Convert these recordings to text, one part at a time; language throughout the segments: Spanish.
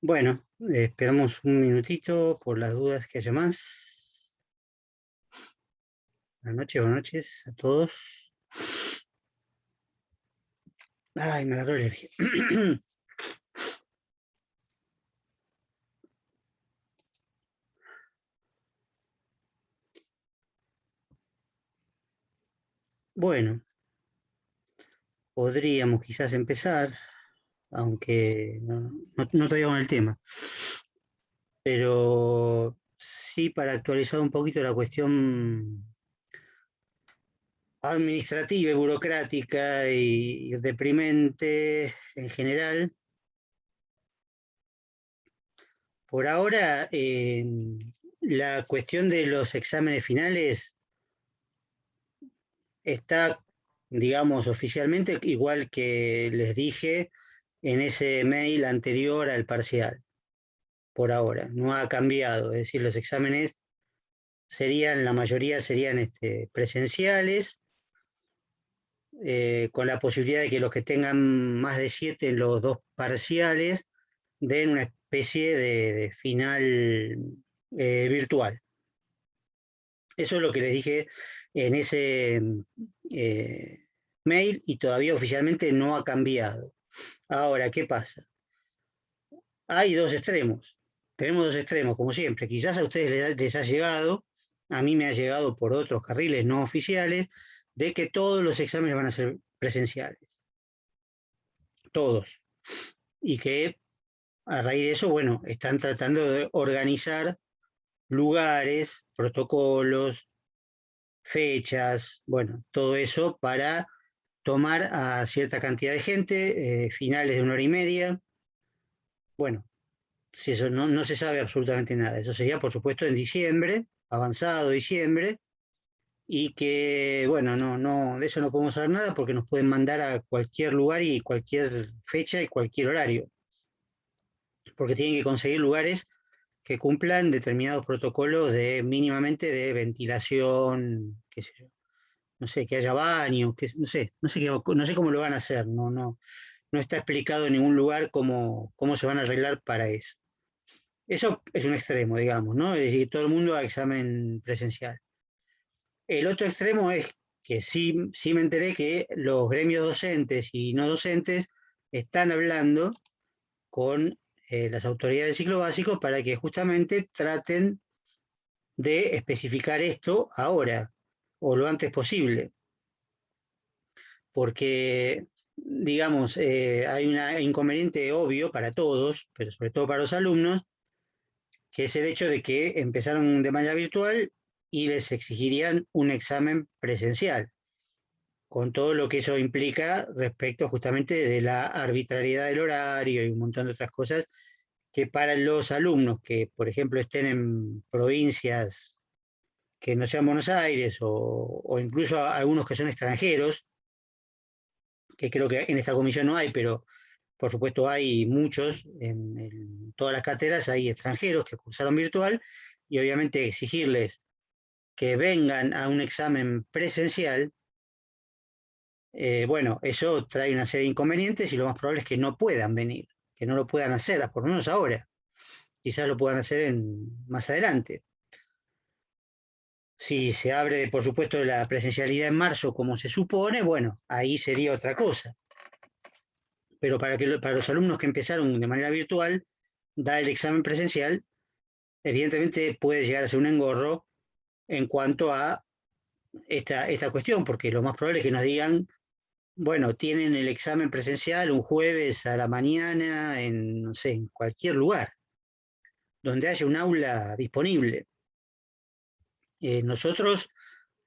Bueno, esperamos un minutito por las dudas que haya más. Buenas noches a todos. Ay, me agarró alergia. Bueno, podríamos quizás empezar, aunque no todavía con el tema, pero sí para actualizar un poquito la cuestión administrativa y burocrática y deprimente en general. Por ahora, la cuestión de los exámenes finales está, digamos, oficialmente igual que les dije en ese mail anterior al parcial, por ahora. No ha cambiado, es decir, los exámenes serían, la mayoría serían presenciales, con la posibilidad de que los que tengan más de 7 en los dos parciales den una especie de final virtual. Eso es lo que les dije en ese mail y todavía oficialmente no ha cambiado. Ahora, ¿qué pasa? Hay dos extremos. Tenemos dos extremos, como siempre. Quizás a ustedes les ha llegado, a mí me ha llegado por otros carriles no oficiales, de que todos los exámenes van a ser presenciales. Todos. Y que a raíz de eso, bueno, están tratando de organizar lugares, protocolos, fechas, bueno, todo eso para tomar a cierta cantidad de gente, finales de 1 hora y media. Bueno, si eso no se sabe absolutamente nada. Eso sería, por supuesto, en diciembre, avanzado diciembre, y que, bueno, de eso no podemos saber nada porque nos pueden mandar a cualquier lugar y cualquier fecha y cualquier horario, porque tienen que conseguir lugares que cumplan determinados protocolos de mínimamente de ventilación, qué sé yo, no sé, que haya baño, que, no sé cómo lo van a hacer, no está explicado en ningún lugar cómo se van a arreglar para eso. Eso es un extremo, digamos, ¿no? Es decir, todo el mundo a examen presencial. El otro extremo es que sí me enteré que los gremios docentes y no docentes están hablando con las autoridades de ciclo básico para que justamente traten de especificar esto ahora o lo antes posible, porque, digamos, hay un inconveniente obvio para todos, pero sobre todo para los alumnos, que es el hecho de que empezaron de manera virtual y les exigirían un examen presencial, con todo lo que eso implica respecto justamente de la arbitrariedad del horario y un montón de otras cosas que para los alumnos que, por ejemplo, estén en provincias que no sean Buenos Aires o incluso algunos que son extranjeros, que creo que en esta comisión no hay, pero por supuesto hay muchos, en todas las cátedras hay extranjeros que cursaron virtual y obviamente exigirles que vengan a un examen presencial, bueno, eso trae una serie de inconvenientes y lo más probable es que no puedan venir, que no lo puedan hacer, por lo menos ahora. Quizás lo puedan hacer más adelante. Si se abre, por supuesto, la presencialidad en marzo como se supone, bueno, ahí sería otra cosa. Pero para los alumnos que empezaron de manera virtual, da el examen presencial, evidentemente puede llegar a ser un engorro en cuanto a esta cuestión, porque lo más probable es que nos digan, bueno, tienen el examen presencial un jueves a la mañana en, no sé, en cualquier lugar, donde haya un aula disponible. Nosotros,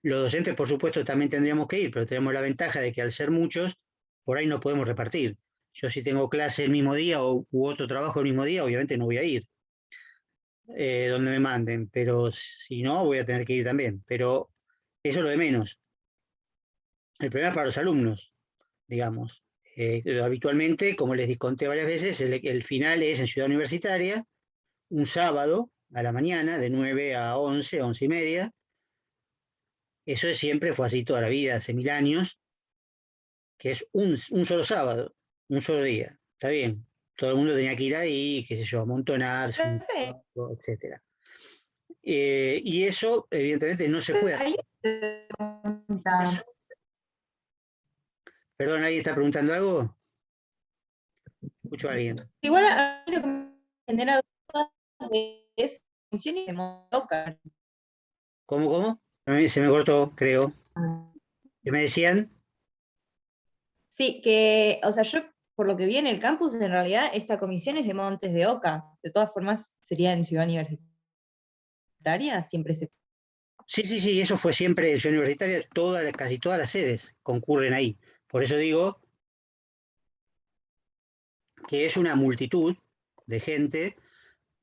los docentes, por supuesto, también tendríamos que ir, pero tenemos la ventaja de que al ser muchos, por ahí no podemos repartir. Yo si tengo clase el mismo día u otro trabajo el mismo día, obviamente no voy a ir donde me manden, pero si no, voy a tener que ir también. Pero eso es lo de menos. El problema es para los alumnos, digamos. Habitualmente, como les conté varias veces, el final es en Ciudad Universitaria, un sábado a la mañana, de 9 a 11, 11:30. Eso siempre fue así toda la vida, hace 1000 años, que es un solo sábado, un solo día. Está bien. todo el mundo tenía que ir ahí, qué sé yo, amontonarse, Perfecto. etcétera. Y eso, evidentemente, no se puede hacer. Ahí te pregunta. Perdón, ¿alguien está preguntando algo? Escucho a alguien. Igual a mí lo que me genera dudas es funciones de Modoka. ¿Cómo? A mí se me cortó, creo. ¿Qué me decían? Sí, que, o sea, yo por lo que vi en el campus, en realidad esta comisión es de Montes de Oca. De todas formas, sería en Ciudad Universitaria, siempre se... Sí, eso fue siempre en Ciudad Universitaria, casi todas las sedes concurren ahí. Por eso digo que es una multitud de gente,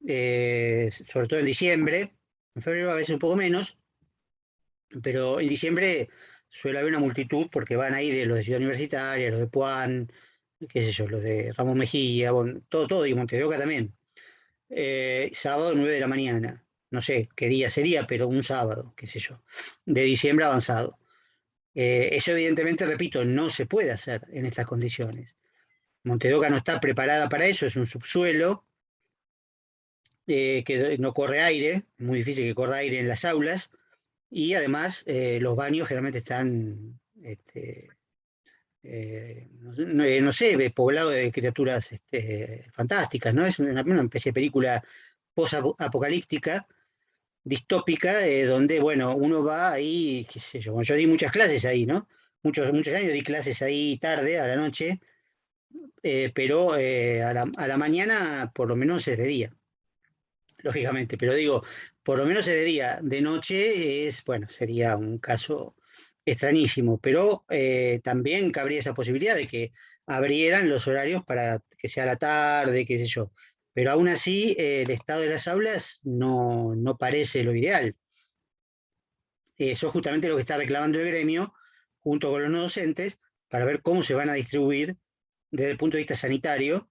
sobre todo en diciembre, en febrero a veces un poco menos, pero en diciembre suele haber una multitud porque van ahí de los de Ciudad Universitaria, los de Puan, qué sé yo, los de Ramos Mejía, bueno, todo, y Montes de Oca también. Sábado 9 de la mañana, no sé qué día sería, pero un sábado, qué sé yo, de diciembre avanzado. Eso evidentemente, repito, no se puede hacer en estas condiciones. Montes de Oca no está preparada para eso, es un subsuelo que no corre aire, es muy difícil que corra aire en las aulas, y además los baños generalmente están, no sé, poblados de criaturas fantásticas, ¿no? Es una especie de película post-apocalíptica, distópica, donde, bueno, uno va ahí, qué sé yo, bueno, yo di muchas clases ahí, ¿no? Muchos años di clases ahí tarde, a la noche, pero a la mañana por lo menos es de día, lógicamente, pero digo, por lo menos es de día, de noche es, bueno, sería un caso extrañísimo, pero también cabría esa posibilidad de que abrieran los horarios para que sea la tarde, qué sé yo. Pero aún así, el estado de las aulas no parece lo ideal. Eso es justamente lo que está reclamando el gremio, junto con los no docentes, para ver cómo se van a distribuir desde el punto de vista sanitario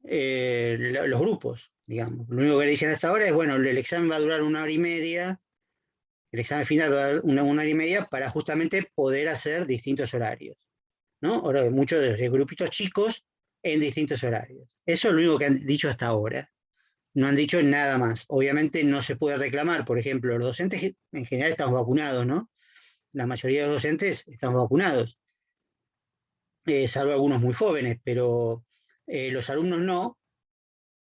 los grupos, digamos. Lo único que le dicen hasta ahora es, bueno, el examen va a durar 1 hora y media, el examen final va a dar una hora y media para justamente poder hacer distintos horarios, ¿no? Ahora, muchos de grupitos chicos en distintos horarios. Eso es lo único que han dicho hasta ahora. No han dicho nada más. Obviamente no se puede reclamar, por ejemplo, los docentes en general estamos vacunados, ¿no? La mayoría de los docentes estamos vacunados, salvo algunos muy jóvenes, pero los alumnos no,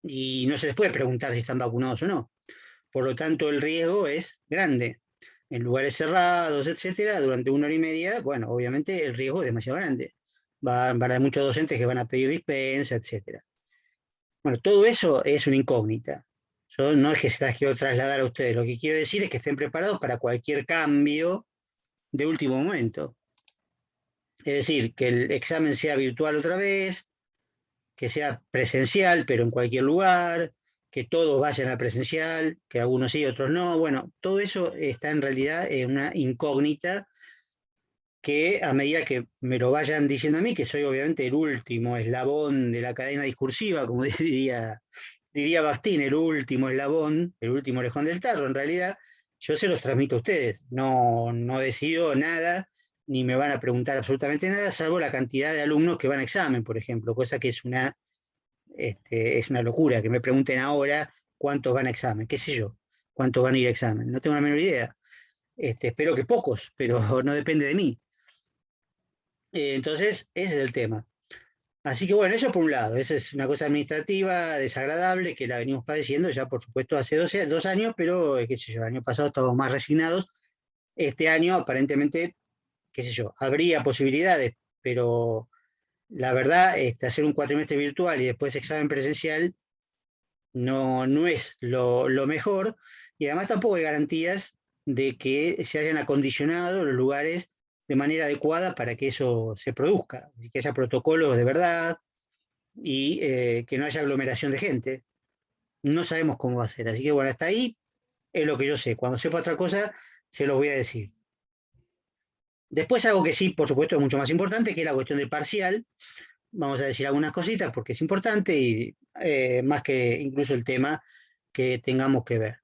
y no se les puede preguntar si están vacunados o no. Por lo tanto, el riesgo es grande. En lugares cerrados, etcétera, durante 1 hora y media, bueno, obviamente el riesgo es demasiado grande. Van a haber muchos docentes que van a pedir dispensa, etcétera. Bueno, todo eso es una incógnita. Yo no es que se las quiero trasladar a ustedes, lo que quiero decir es que estén preparados para cualquier cambio de último momento. Es decir, que el examen sea virtual otra vez, que sea presencial, pero en cualquier lugar, que todos vayan al presencial, que algunos sí, otros no. Bueno, todo eso está en realidad en una incógnita que a medida que me lo vayan diciendo a mí, que soy obviamente el último eslabón de la cadena discursiva, como diría Bastín, el último eslabón, el último orejón del tarro, en realidad yo se los transmito a ustedes. No decido nada, ni me van a preguntar absolutamente nada, salvo la cantidad de alumnos que van a examen, por ejemplo, cosa que es una locura que me pregunten ahora cuántos van a examen, qué sé yo, cuántos van a ir a examen, no tengo la menor idea. Espero que pocos, pero no depende de mí. Entonces, ese es el tema. Así que bueno, eso por un lado, eso es una cosa administrativa desagradable que la venimos padeciendo ya, por supuesto, hace 2 años, pero qué sé yo, el año pasado estábamos más resignados. Este año, aparentemente, qué sé yo, habría posibilidades, pero la verdad, hacer un cuatrimestre virtual y después examen presencial no es lo mejor, y además tampoco hay garantías de que se hayan acondicionado los lugares de manera adecuada para que eso se produzca, y que haya protocolos de verdad y que no haya aglomeración de gente. No sabemos cómo va a ser, así que bueno, hasta ahí es lo que yo sé. Cuando sepa otra cosa, se los voy a decir. Después algo que sí, por supuesto, es mucho más importante, que es la cuestión del parcial. Vamos a decir algunas cositas porque es importante y más que incluso el tema que tengamos que ver.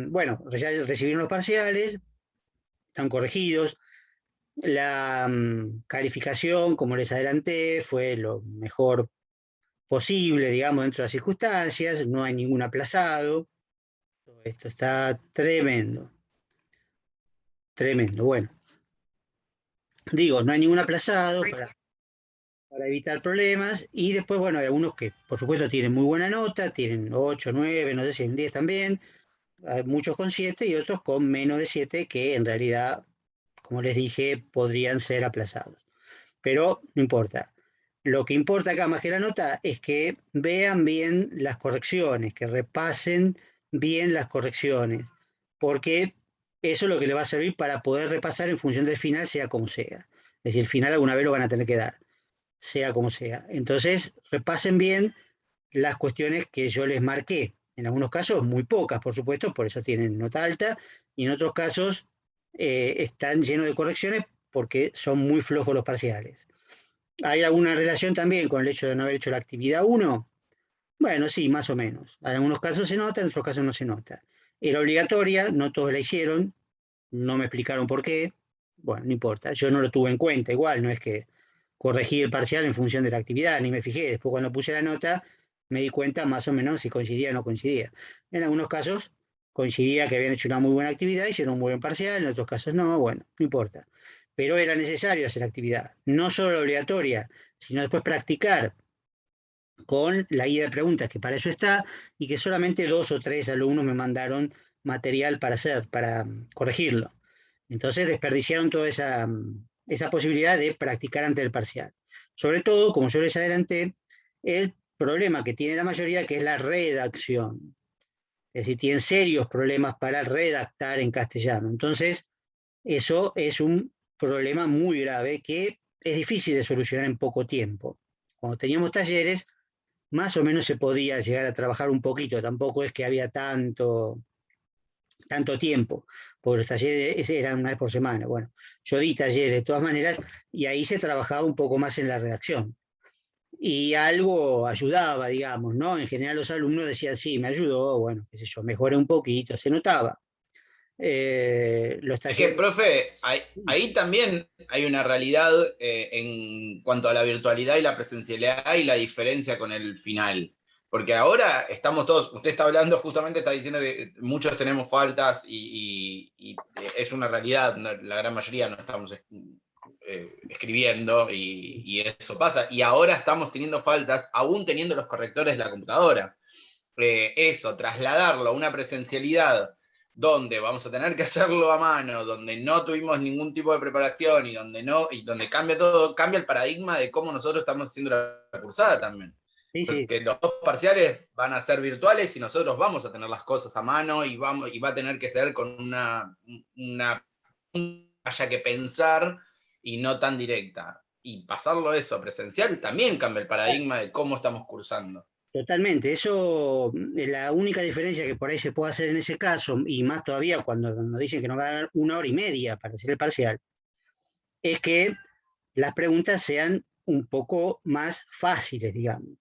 Bueno, ya recibieron los parciales, están corregidos. La calificación, como les adelanté, fue lo mejor posible, digamos, dentro de las circunstancias, no hay ningún aplazado. Esto está tremendo, tremendo. Bueno, digo, no hay ningún aplazado para evitar problemas, y después, bueno, hay algunos que, por supuesto, tienen muy buena nota, tienen 8 9 no sé si en 10 también, hay muchos con 7 y otros con menos de 7 que en realidad, como les dije, podrían ser aplazados. Pero no importa. Lo que importa acá más que la nota es que vean bien las correcciones, que repasen bien las correcciones, porque eso es lo que le va a servir para poder repasar en función del final, sea como sea. Es decir, el final alguna vez lo van a tener que dar, sea como sea. Entonces, repasen bien las cuestiones que yo les marqué. En algunos casos, muy pocas, por supuesto, por eso tienen nota alta, y en otros casos están llenos de correcciones porque son muy flojos los parciales. ¿Hay alguna relación también con el hecho de no haber hecho la actividad 1? Bueno, sí, más o menos. En algunos casos se nota, en otros casos no se nota. Era obligatoria, no todos la hicieron, no me explicaron por qué. Bueno, no importa, yo no lo tuve en cuenta, igual, no es que corregí el parcial en función de la actividad, ni me fijé. Después cuando puse la nota me di cuenta más o menos si coincidía o no coincidía. En algunos casos coincidía que habían hecho una muy buena actividad, hicieron un muy buen parcial, en otros casos no, bueno, no importa. Pero era necesario hacer la actividad, no solo obligatoria, sino después practicar con la guía de preguntas, que para eso está, y que solamente 2 o 3 alumnos me mandaron material para hacer, para corregirlo. Entonces desperdiciaron toda esa posibilidad de practicar ante el parcial. Sobre todo, como yo les adelanté, el problema que tiene la mayoría, que es la redacción. Es decir, tienen serios problemas para redactar en castellano. Entonces, eso es un problema muy grave que es difícil de solucionar en poco tiempo. Cuando teníamos talleres, más o menos se podía llegar a trabajar un poquito, tampoco es que había tanto tiempo, porque los talleres eran una vez por semana. Bueno, yo di talleres de todas maneras y ahí se trabajaba un poco más en la redacción. Y algo ayudaba, digamos, ¿no? En general los alumnos decían, sí, me ayudó, bueno, qué sé yo, mejoré un poquito, se notaba. Los Es que, talleres... profe, ahí también hay una realidad en cuanto a la virtualidad y la presencialidad y la diferencia con el final. Porque ahora estamos todos, usted está hablando, justamente está diciendo que muchos tenemos faltas y es una realidad, la gran mayoría no estamos escribiendo y eso pasa. Y ahora estamos teniendo faltas, aún teniendo los correctores de la computadora. Eso, trasladarlo a una presencialidad donde vamos a tener que hacerlo a mano, donde no tuvimos ningún tipo de preparación y donde no, y donde cambia todo, cambia el paradigma de cómo nosotros estamos haciendo la cursada también. Sí, sí, Porque los dos parciales van a ser virtuales y nosotros vamos a tener las cosas a mano y va a tener que ser con una haya que pensar y no tan directa. Y pasarlo eso a presencial también cambia el paradigma de cómo estamos cursando. totalmente. Eso, la única diferencia que por ahí se puede hacer en ese caso, y más todavía cuando nos dicen que nos va a dar 1 hora y media para hacer el parcial, es que las preguntas sean un poco más fáciles, digamos.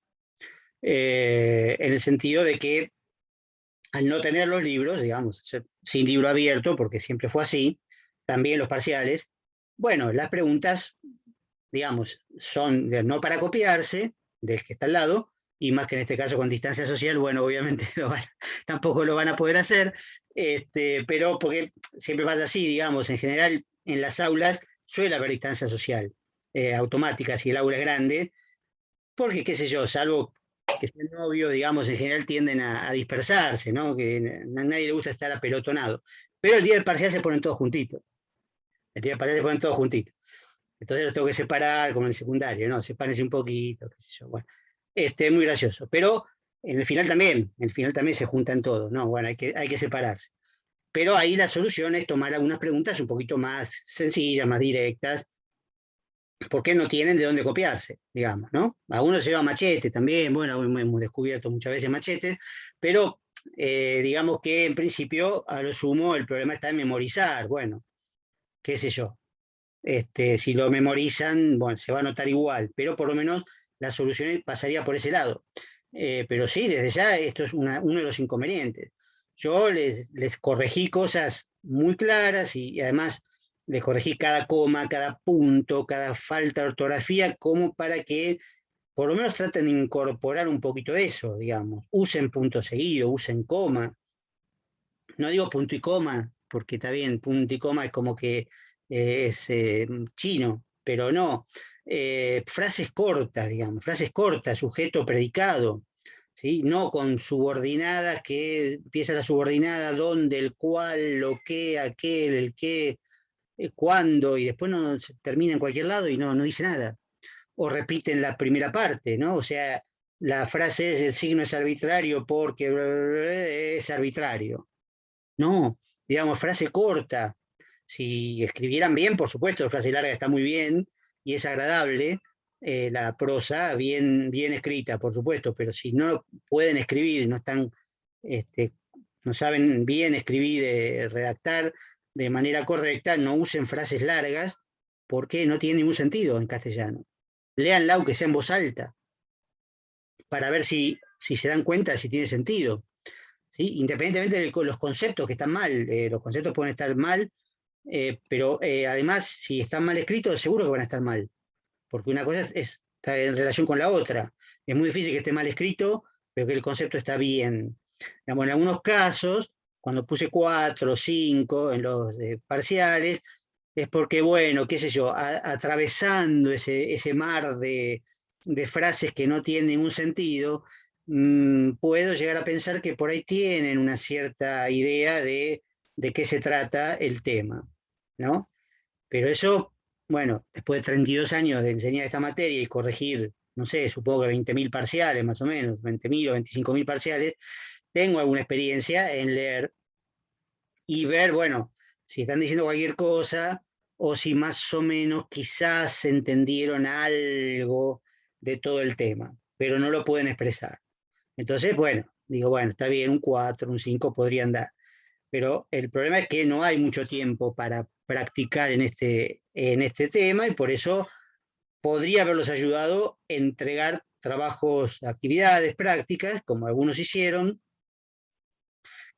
En el sentido de que al no tener los libros, digamos, sin libro abierto, porque siempre fue así, también los parciales, bueno, las preguntas, digamos, son no para copiarse del que está al lado, y más que en este caso con distancia social, bueno, obviamente tampoco lo van a poder hacer, pero porque siempre pasa así, digamos, en general en las aulas suele haber distancia social automática si el aula es grande, porque qué sé yo, salvo que sean novios, digamos, en general tienden a dispersarse, ¿no? Que a nadie le gusta estar apelotonado. Pero el día del parcial se ponen todos juntitos. El día del parcial se ponen todos juntitos. Entonces los tengo que separar, como en el secundario, ¿no? Sepárense un poquito, qué sé yo. Bueno, muy gracioso. Pero en el final también se juntan todos, ¿no? Bueno, hay que separarse. Pero ahí la solución es tomar algunas preguntas un poquito más sencillas, más directas, porque no tienen de dónde copiarse, digamos, ¿no? Algunos se lleva machete también, bueno, hemos descubierto muchas veces machetes, pero digamos que en principio, a lo sumo, el problema está en memorizar, bueno, qué sé yo. Si lo memorizan, bueno, se va a notar igual, pero por lo menos la solución pasaría por ese lado. Pero sí, desde ya esto es uno de los inconvenientes. Yo les corregí cosas muy claras y además les corregí cada coma, cada punto, cada falta de ortografía, como para que por lo menos traten de incorporar un poquito eso, digamos. Usen punto seguido, usen coma. No digo punto y coma, porque está bien, punto y coma es como que es chino, pero no. Frases cortas, digamos, frases cortas, sujeto, predicado, ¿sí? No con subordinadas, que empieza la subordinada, dónde, el cual, lo que, aquel, el qué, cuándo, y después no se termina en cualquier lado y no dice nada. O repiten la primera parte, ¿no? O sea, la frase es: el signo es arbitrario porque es arbitrario. No, digamos, frase corta. Si escribieran bien, por supuesto, la frase larga está muy bien y es agradable, la prosa bien escrita, por supuesto, pero si no pueden escribir, no están, este, no saben bien escribir, redactar de manera correcta, no usen frases largas porque no tiene ningún sentido en castellano. Léanla aunque sea en voz alta, para ver si se dan cuenta si tiene sentido. ¿Sí? Independientemente de los conceptos que están mal, los conceptos pueden estar mal, pero además, si están mal escritos, seguro que van a estar mal, porque una cosa está en relación con la otra. Es muy difícil que esté mal escrito, pero que el concepto está bien. Digamos, en algunos casos, cuando puse 4 o 5 en los parciales, es porque, bueno, qué sé yo, atravesando ese mar de frases que no tienen ningún sentido, puedo llegar a pensar que por ahí tienen una cierta idea de qué se trata el tema, ¿no? Pero eso, bueno, después de 32 años de enseñar esta materia y corregir, no sé, supongo que 20.000 parciales más o menos, 20.000 o 25.000 parciales, tengo alguna experiencia en leer y ver, bueno, si están diciendo cualquier cosa o si más o menos quizás entendieron algo de todo el tema, pero no lo pueden expresar. Entonces, bueno, digo, bueno, está bien, un 4, un 5 podrían dar, pero el problema es que no hay mucho tiempo para practicar en este tema y por eso podría haberlos ayudado a entregar trabajos, actividades prácticas, como algunos hicieron,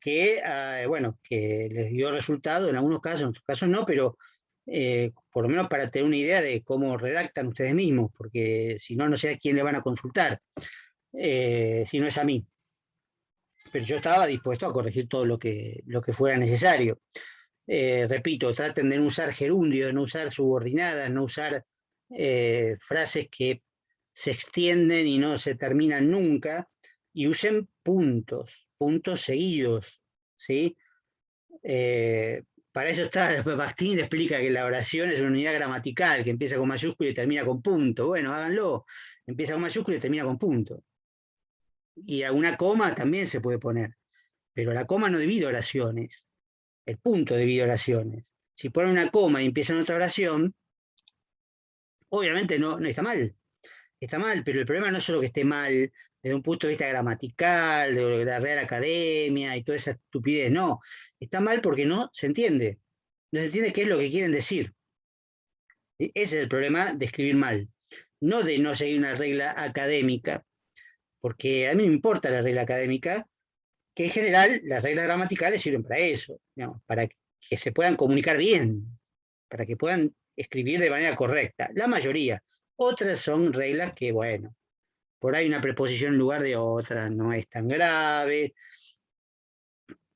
que, bueno, que les dio resultado en algunos casos, en otros casos no, pero por lo menos para tener una idea de cómo redactan ustedes mismos, porque si no, no sé a quién le van a consultar, si no es a mí. Pero yo estaba dispuesto a corregir todo lo que fuera necesario. Repito, traten de no usar gerundio, de no usar subordinadas, no usar frases que se extienden y no se terminan nunca, y usen puntos seguidos, ¿sí? Para eso está, Bakhtin explica que la oración es una unidad gramatical, que empieza con mayúscula y termina con punto. Bueno, háganlo, empieza con mayúscula y termina con punto. Y alguna coma también se puede poner, pero la coma no divide oraciones, el punto divide oraciones. Si ponen una coma y empiezan otra oración, obviamente no está mal. Está mal, pero el problema no es solo que esté mal desde un punto de vista gramatical, de la Real Academia y toda esa estupidez, no. Está mal porque no se entiende. No se entiende qué es lo que quieren decir. Ese es el problema de escribir mal. No de no seguir una regla académica, porque a mí no me importa la regla académica, que en general las reglas gramaticales sirven para eso, digamos, para que se puedan comunicar bien, para que puedan escribir de manera correcta, la mayoría. Otras son reglas que, bueno, por ahí una preposición en lugar de otra no es tan grave.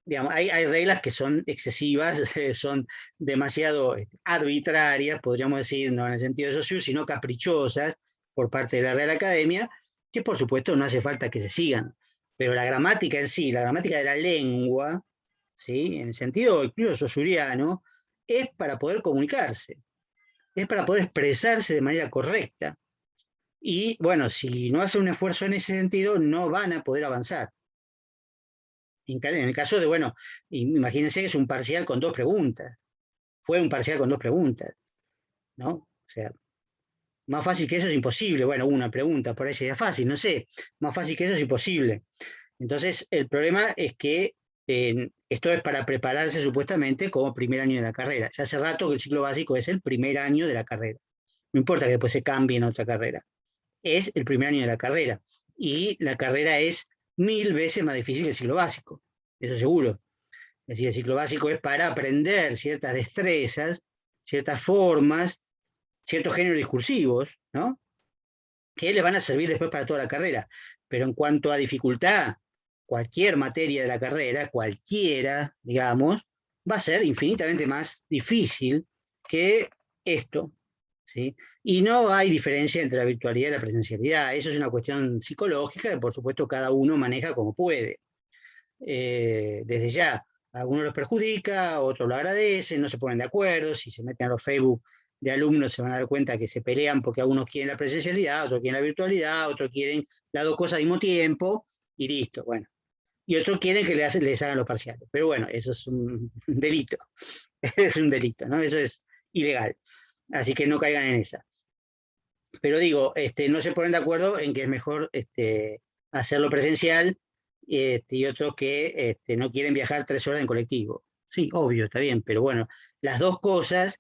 Digamos, hay reglas que son excesivas, son demasiado arbitrarias, podríamos decir, no en el sentido de socio, sino caprichosas por parte de la Real Academia, que por supuesto no hace falta que se sigan. Pero la gramática en sí, la gramática de la lengua, ¿sí? En el sentido incluso sosuriano, es para poder comunicarse, es para poder expresarse de manera correcta. Y bueno, si no hacen un esfuerzo en ese sentido, no van a poder avanzar. En el caso de, bueno, imagínense que es un parcial con 2 preguntas. Fue un parcial con 2 preguntas, ¿no? O sea, más fácil que eso es imposible. Bueno, una pregunta, por ahí sería fácil, no sé. Más fácil que eso es imposible. Entonces, el problema es que esto es para prepararse supuestamente como primer año de la carrera. Ya hace rato que el ciclo básico es el primer año de la carrera. No importa que después se cambie en otra carrera. Es el primer año de la carrera. Y la carrera es 1000 veces más difícil que el ciclo básico. Eso seguro. Es decir, el ciclo básico es para aprender ciertas destrezas, ciertas formas, ciertos géneros discursivos, ¿no? que les van a servir después para toda la carrera. Pero en cuanto a dificultad, cualquier materia de la carrera, cualquiera, digamos, va a ser infinitamente más difícil que esto, ¿sí? Y no hay diferencia entre la virtualidad y la presencialidad. Eso es una cuestión psicológica que, por supuesto, cada uno maneja como puede. Desde ya, a algunos los perjudica, a otros lo agradecen, no se ponen de acuerdo. Si se meten a los Facebook de alumnos se van a dar cuenta que se pelean porque algunos quieren la presencialidad, otros quieren la virtualidad, otros quieren las dos cosas al mismo tiempo, y listo, bueno. Y otros quieren que les hagan los parciales. Pero bueno, eso es un delito. Es un delito, ¿no? Eso es ilegal. Así que no caigan en esa. Pero digo, no se ponen de acuerdo en que es mejor hacerlo presencial, y otros que no quieren viajar 3 horas en colectivo. Sí, obvio, está bien, pero bueno, las dos cosas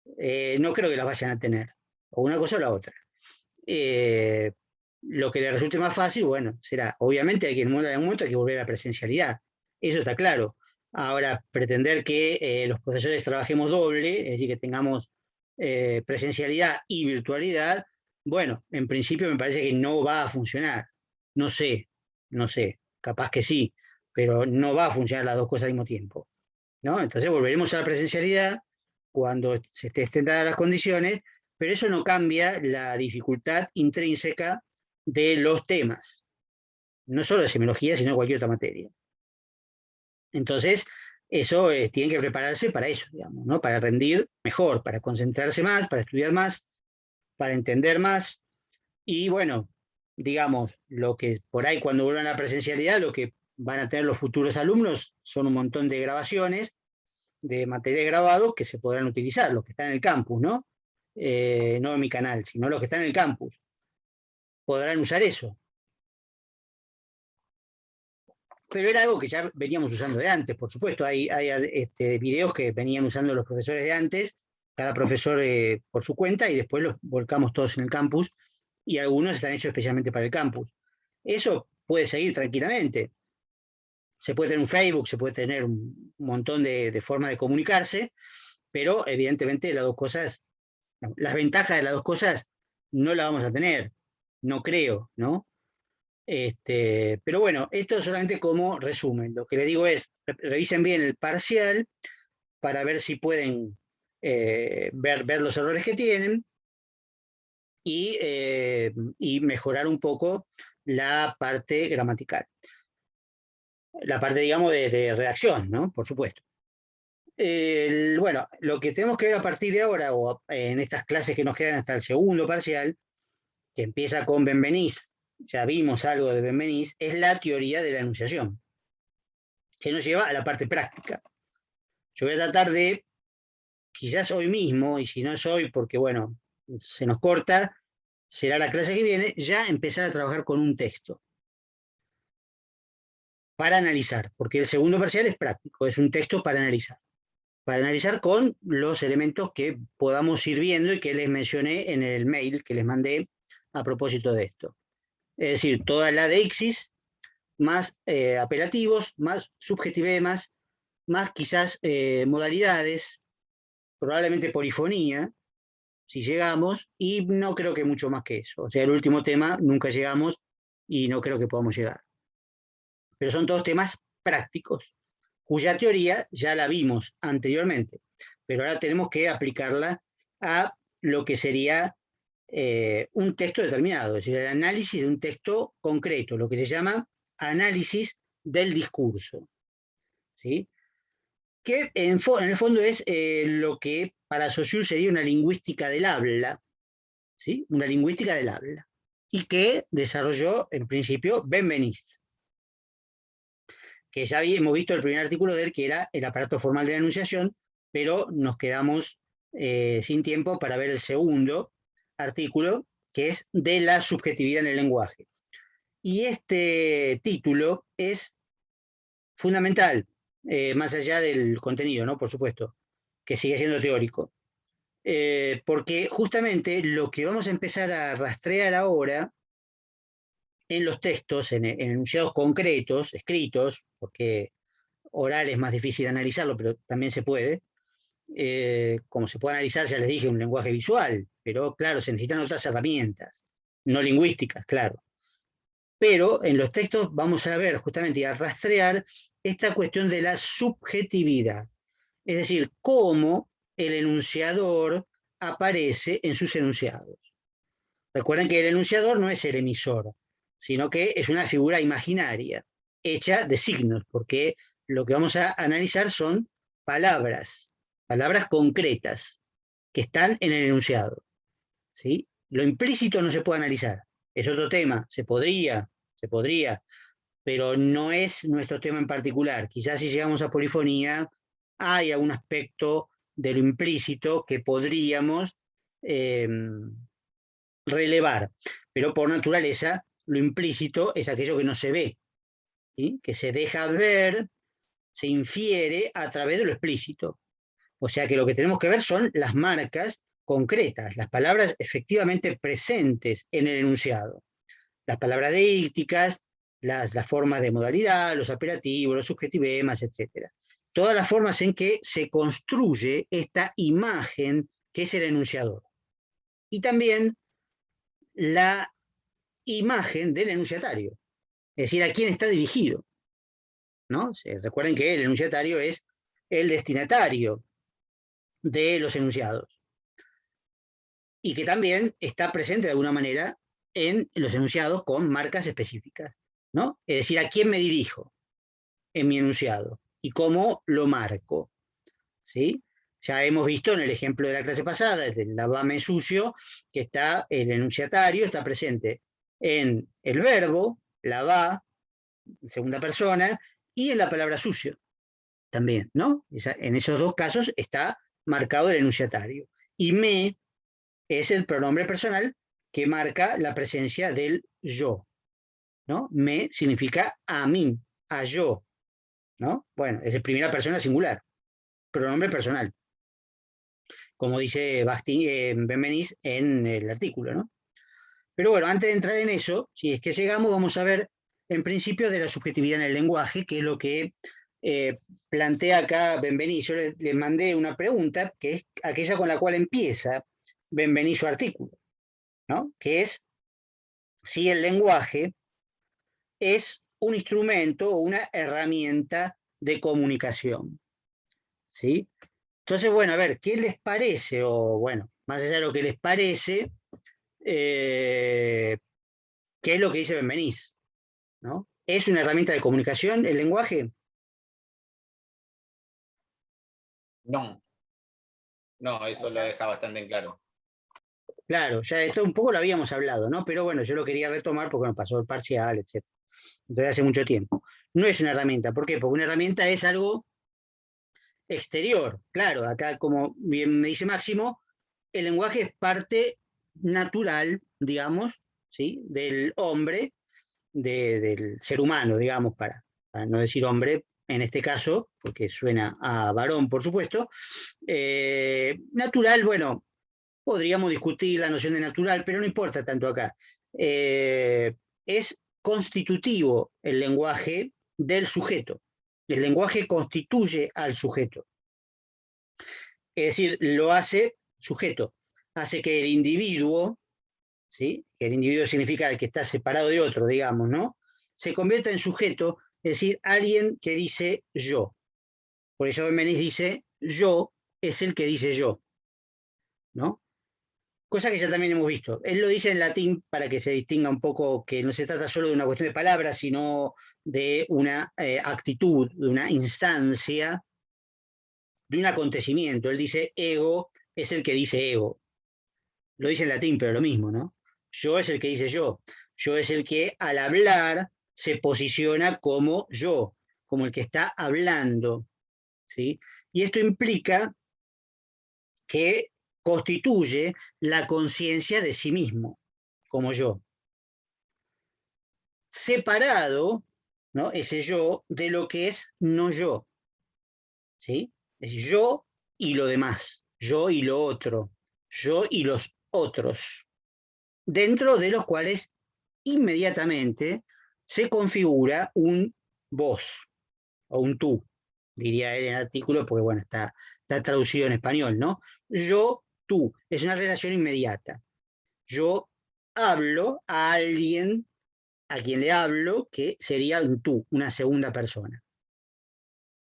no creo que las vayan a tener, o una cosa o la otra. Lo que le resulte más fácil, bueno, será, obviamente en algún momento hay que volver a la presencialidad, eso está claro. Ahora, pretender que los profesores trabajemos doble, es decir, que tengamos presencialidad y virtualidad, bueno, en principio me parece que no va a funcionar. No sé, no sé, capaz que sí, pero no va a funcionar las dos cosas al mismo tiempo, ¿no? Entonces volveremos a la presencialidad cuando se estén dadas las condiciones, pero eso no cambia la dificultad intrínseca de los temas, no solo de semiología, sino de cualquier otra materia. Entonces, eso tienen que prepararse para eso, digamos, ¿no? Para rendir mejor, para concentrarse más, para estudiar más, para entender más. Y bueno, digamos, lo que por ahí cuando vuelvan a la presencialidad, lo que van a tener los futuros alumnos son un montón de grabaciones, de material grabado que se podrán utilizar, los que están en el campus, ¿no? No en mi canal, sino los que están en el campus. Podrán usar eso. Pero era algo que ya veníamos usando de antes, por supuesto. Hay videos que venían usando los profesores de antes, cada profesor por su cuenta, y después los volcamos todos en el campus, y algunos están hechos especialmente para el campus. Eso puede seguir tranquilamente. Se puede tener un Facebook, se puede tener un montón de formas de comunicarse, pero evidentemente las dos cosas, las ventajas de las dos cosas no las vamos a tener, no creo, ¿no? Pero bueno, esto solamente como resumen. Lo que le digo es, revisen bien el parcial para ver si pueden ver los errores que tienen y mejorar un poco la parte gramatical. La parte, digamos, de redacción, ¿no? Por supuesto. Bueno, lo que tenemos que ver a partir de ahora, o en estas clases que nos quedan hasta el segundo parcial, que empieza con Benveniste, ya vimos algo de Benveniste, es la teoría de la enunciación, que nos lleva a la parte práctica. Yo voy a tratar de, quizás hoy mismo, y si no es hoy porque, bueno, se nos corta, será la clase que viene, ya empezar a trabajar con un texto para analizar, porque el segundo parcial es práctico, es un texto para analizar con los elementos que podamos ir viendo y que les mencioné en el mail que les mandé a propósito de esto. Es decir, toda la deixis, más apelativos, más subjetivemas, más quizás modalidades, probablemente polifonía, si llegamos, y no creo que mucho más que eso. O sea, el último tema nunca llegamos y no creo que podamos llegar. Pero son todos temas prácticos, cuya teoría ya la vimos anteriormente, pero ahora tenemos que aplicarla a lo que sería un texto determinado, es decir, el análisis de un texto concreto, lo que se llama análisis del discurso, ¿sí? Que en el fondo es lo que para Saussure sería una lingüística del habla, ¿sí? Una lingüística del habla, y que desarrolló en principio Benveniste, que ya hemos visto el primer artículo de él, que era el aparato formal de la enunciación, pero nos quedamos sin tiempo para ver el segundo artículo, que es de la subjetividad en el lenguaje. Y este título es fundamental, más allá del contenido, ¿no? Por supuesto, que sigue siendo teórico. Porque justamente lo que vamos a empezar a rastrear ahora en los textos, en enunciados concretos, escritos, porque oral es más difícil analizarlo, pero también se puede. Como se puede analizar, ya les dije, un lenguaje visual, pero claro, se necesitan otras herramientas. no lingüísticas, claro. Pero en los textos vamos a ver justamente y a rastrear esta cuestión de la subjetividad. Es decir, cómo el enunciador aparece en sus enunciados. Recuerden que el enunciador no es el emisor, sino que es una figura imaginaria, hecha de signos, porque lo que vamos a analizar son palabras, palabras concretas, que están en el enunciado. ¿Sí? Lo implícito no se puede analizar, es otro tema, se podría, pero no es nuestro tema en particular. Quizás si llegamos a polifonía, hay algún aspecto de lo implícito que podríamos relevar, pero por naturaleza lo implícito es aquello que no se ve, ¿sí? Que se deja ver, se infiere a través de lo explícito. O sea que lo que tenemos que ver son las marcas concretas, las palabras efectivamente presentes en el enunciado. Las palabras deícticas, las formas de modalidad, los apelativos, los subjetivemas, etc. Todas las formas en que se construye esta imagen que es el enunciador. Y también la imagen del enunciatario, es decir, a quién está dirigido, ¿no? Recuerden que el enunciatario es el destinatario de los enunciados y que también está presente de alguna manera en los enunciados con marcas específicas, ¿no? Es decir, a quién me dirijo en mi enunciado y cómo lo marco, ¿sí? Ya hemos visto en el ejemplo de la clase pasada, del lavame sucio, que está el enunciatario, está presente en el verbo, lavá, en segunda persona, y en la palabra sucio también, ¿no? En esos dos casos está marcado el enunciatario. Y me es el pronombre personal que marca la presencia del yo, ¿no? Me significa a mí, a yo, ¿no? Bueno, es de primera persona singular, pronombre personal, como dice Benveniste en el artículo, ¿no? Pero bueno, antes de entrar en eso, si es que llegamos, vamos a ver en principio de la subjetividad en el lenguaje, que es lo que plantea acá Benveniste. Yo le mandé una pregunta, que es aquella con la cual empieza Benveniste su artículo, ¿no? Que es si el lenguaje es un instrumento o una herramienta de comunicación, ¿sí? Entonces, bueno, a ver, ¿qué les parece? O bueno, más allá de lo que les parece, ¿qué es lo que dice Benveniste? ¿No? ¿Es una herramienta de comunicación el lenguaje? No, no, eso lo deja bastante en claro. Claro, ya esto un poco lo habíamos hablado, ¿no? Pero bueno, yo lo quería retomar porque nos pasó el parcial, etc. Entonces hace mucho tiempo. No es una herramienta, ¿por qué? Porque una herramienta es algo exterior. Claro, acá como bien me dice Máximo, el lenguaje es parte natural, digamos, ¿sí? Del hombre, del ser humano, digamos, para no decir hombre en este caso, porque suena a varón, por supuesto. Natural, bueno, podríamos discutir la noción de natural, pero no importa tanto acá. Es constitutivo el lenguaje del sujeto. El lenguaje constituye al sujeto. Es decir, lo hace sujeto. Hace que el individuo, ¿sí? El individuo significa el que está separado de otro, digamos, ¿no? Se convierta en sujeto, es decir, alguien que dice yo. Por eso Benveniste dice, yo es el que dice yo, ¿no? Cosa que ya también hemos visto. Él lo dice en latín para que se distinga un poco que no se trata solo de una cuestión de palabras, sino de una actitud, de una instancia, de un acontecimiento. Él dice ego es el que dice ego. Lo dice en latín, pero lo mismo, ¿no? Yo es el que dice yo. Yo es el que al hablar se posiciona como yo, como el que está hablando, ¿sí? Y esto implica que constituye la conciencia de sí mismo, como yo. Separado, ¿no? Ese yo de lo que es no yo, ¿sí? Es yo y lo demás, yo y lo otro, yo y los otros, dentro de los cuales inmediatamente se configura un vos o un tú, diría él en el artículo, porque bueno, está traducido en español, ¿no? Yo, tú, es una relación inmediata. Yo hablo a alguien a quien le hablo, que sería un tú, una segunda persona.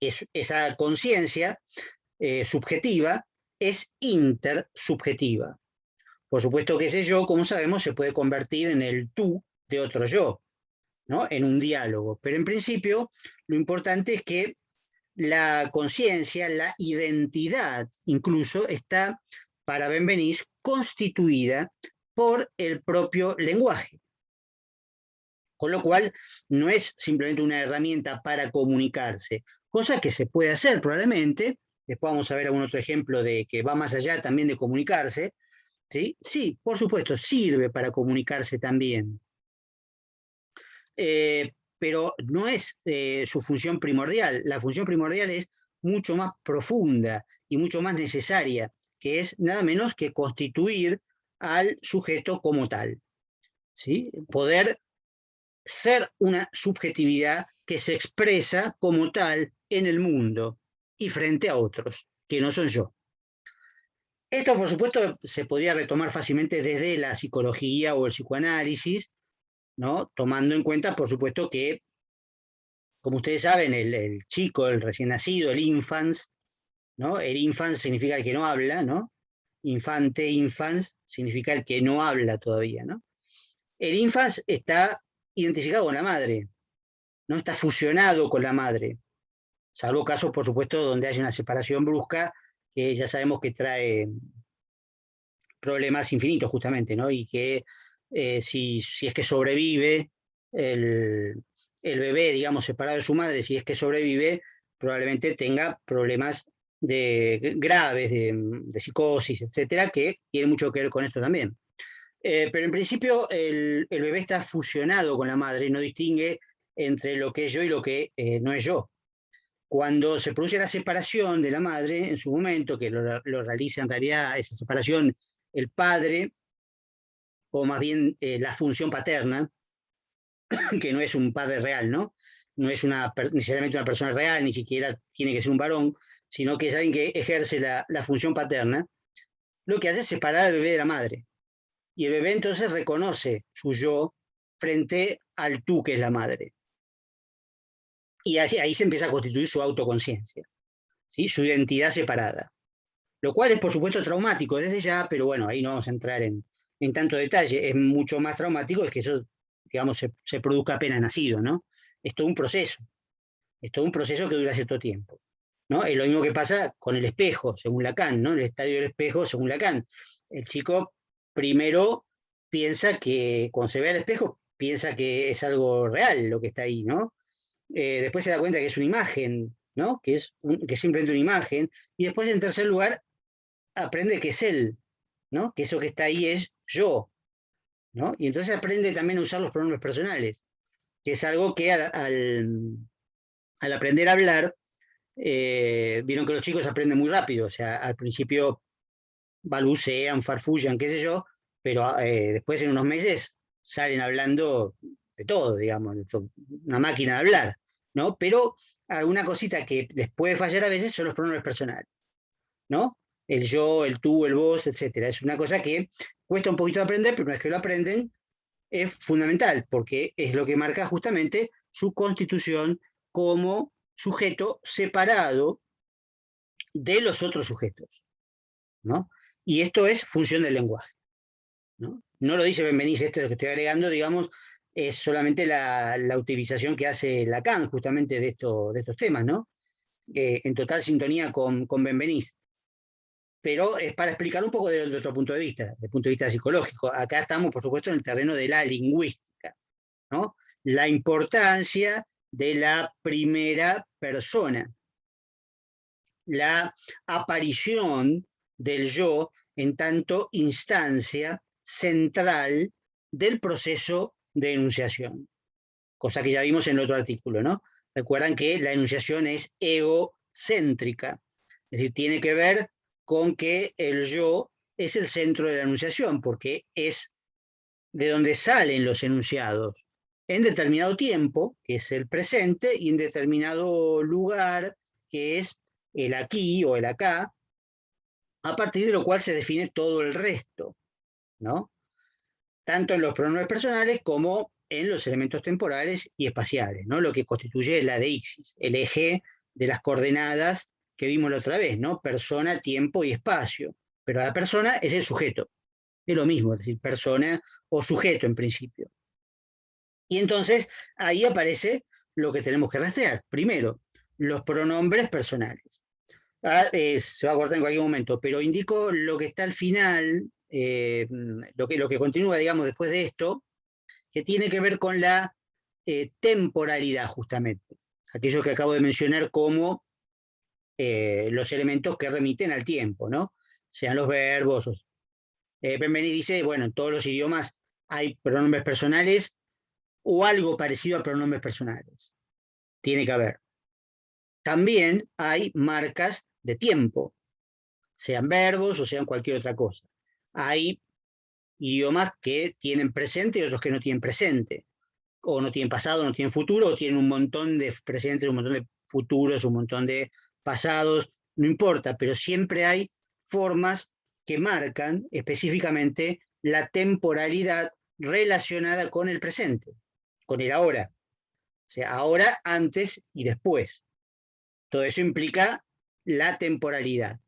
Esa conciencia subjetiva es intersubjetiva. Por supuesto que ese yo, como sabemos, se puede convertir en el tú de otro yo, ¿no? En un diálogo. Pero en principio, lo importante es que la conciencia, la identidad, incluso, está, para Benveniste, constituida por el propio lenguaje. Con lo cual, no es simplemente una herramienta para comunicarse, cosa que se puede hacer probablemente. Después vamos a ver algún otro ejemplo de que va más allá también de comunicarse. ¿Sí? Sí, por supuesto, sirve para comunicarse también. Pero no es su función primordial. La función primordial es mucho más profunda y mucho más necesaria, que es nada menos que constituir al sujeto como tal. ¿Sí? Poder ser una subjetividad que se expresa como tal en el mundo y frente a otros, que no son yo. Esto, por supuesto, se podría retomar fácilmente desde la psicología o el psicoanálisis, ¿no? Tomando en cuenta, por supuesto, que, como ustedes saben, el chico, el recién nacido, el infans, ¿no? El infans significa el que no habla, ¿no? Infante, infans, significa el que no habla todavía, ¿no? El infans está identificado con la madre, no está fusionado con la madre, salvo casos, por supuesto, donde hay una separación brusca, que ya sabemos que trae problemas infinitos justamente, ¿no? Y que si es que sobrevive el bebé, digamos, separado de su madre, si es que sobrevive, probablemente tenga problemas graves de psicosis, etcétera, que tiene mucho que ver con esto también. Pero en principio el bebé está fusionado con la madre, no distingue entre lo que es yo y lo que no es yo. Cuando se produce la separación de la madre, en su momento, que lo realiza en realidad esa separación el padre, o más bien la función paterna, que no es un padre real, ¿no? No es necesariamente una persona real, ni siquiera tiene que ser un varón, sino que es alguien que ejerce la función paterna, lo que hace es separar al bebé de la madre. Y el bebé entonces reconoce su yo frente al tú que es la madre. Y ahí se empieza a constituir su autoconciencia, ¿sí? Su identidad separada. Lo cual es, por supuesto, traumático desde ya, pero bueno, ahí no vamos a entrar en tanto detalle. Es mucho más traumático es que eso, digamos, se produzca apenas nacido, ¿no? Es todo un proceso. Es todo un proceso que dura cierto tiempo, ¿no? Es lo mismo que pasa con el espejo, según Lacan, ¿no? El estadio del espejo, según Lacan. El chico primero piensa que, cuando se ve al espejo, piensa que es algo real lo que está ahí, ¿no? Después se da cuenta que es una imagen, ¿no? Que es simplemente una imagen. Y después, en tercer lugar, aprende que es él, ¿no? Que eso que está ahí es yo, ¿no? Y entonces aprende también a usar los pronombres personales, que es algo que al aprender a hablar, vieron que los chicos aprenden muy rápido, o sea, al principio balbucean, farfullan, qué sé yo, pero después en unos meses salen hablando de todo, digamos, una máquina de hablar, ¿no? Pero alguna cosita que les puede fallar a veces son los pronombres personales, ¿no? El yo, el tú, el vos, etcétera. Es una cosa que cuesta un poquito de aprender, pero una vez que lo aprenden es fundamental, porque es lo que marca justamente su constitución como sujeto separado de los otros sujetos, ¿no? Y esto es función del lenguaje, ¿no? No lo dice Benveniste, esto es lo que estoy agregando, digamos, es solamente la utilización que hace Lacan justamente de estos temas, ¿no? En total sintonía con Benveniste. Pero es para explicar un poco desde otro punto de vista, desde el punto de vista psicológico. Acá estamos, por supuesto, en el terreno de la lingüística, ¿no? La importancia de la primera persona, la aparición del yo en tanto instancia central del proceso de enunciación, cosa que ya vimos en el otro artículo, ¿no? Recuerdan que la enunciación es egocéntrica, es decir, tiene que ver con que el yo es el centro de la enunciación, porque es de donde salen los enunciados en determinado tiempo, que es el presente, y en determinado lugar, que es el aquí o el acá, a partir de lo cual se define todo el resto, ¿no? tanto en los pronombres personales como en los elementos temporales y espaciales, ¿no? Lo que constituye la deixis, el eje de las coordenadas que vimos la otra vez, ¿no? Persona, tiempo y espacio. Pero la persona es el sujeto. Es lo mismo, es decir, persona o sujeto en principio. Y entonces ahí aparece lo que tenemos que rastrear. Primero, los pronombres personales. Ahora, se va a cortar en cualquier momento, pero indico lo que está al final, lo que continúa, digamos, después de esto, que tiene que ver con la temporalidad, justamente. Aquello que acabo de mencionar como los elementos que remiten al tiempo, ¿no? Sean los verbos. Benvenì dice, bueno, en todos los idiomas hay pronombres personales o algo parecido a pronombres personales. Tiene que haber. También hay marcas de tiempo, sean verbos o sean cualquier otra cosa. Hay idiomas que tienen presente y otros que no tienen presente, o no tienen pasado, no tienen futuro, o tienen un montón de presentes, un montón de futuros, un montón de pasados, no importa, pero siempre hay formas que marcan específicamente la temporalidad relacionada con el presente, con el ahora. O sea, ahora, antes y después. Todo eso implica la temporalidad.